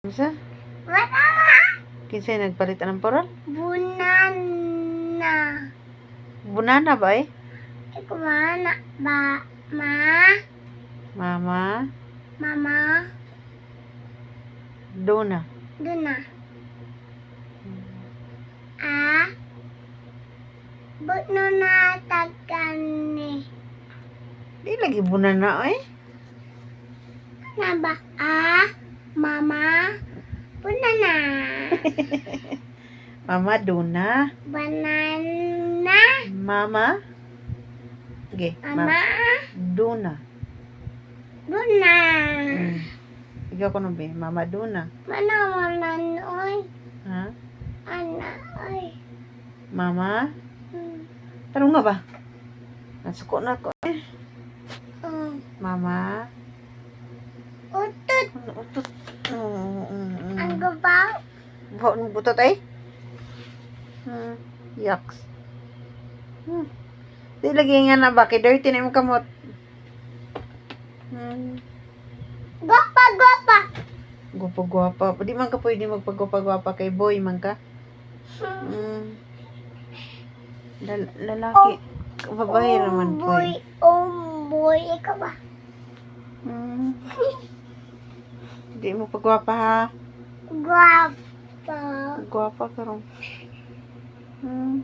Isa? Wala. Kinsay nagpalit ng porol? Bunana. Bunana ba eh? Kumana ba? Mama? Mama. Dona. Duna. Buno na tagani. Di lagi bunana eh. Na ba? Mama. Bunana. Mama Dona. Banana. Mama? Okay. Mama. Dona. Duna. Ikaw ko be. Mama Dona. Mana wanan oy. Ha? Ana oy. Mama? Tarong nga ba? Nasuko na ko eh. Mama? Utut. Utot. Ang gabaw. Butot eh? Yucks. Di lagi nga na ba? Kay dirty na yung kamot. Gwapa. Gwapa-gwapa. Di man ka pwede magpagwapa-gwapa kay boy man ka. Lalaki. Babae naman po eh. Boy. Ikaw ba? Di mo pagwapa ha. Gwapa. Gwapa ka ron.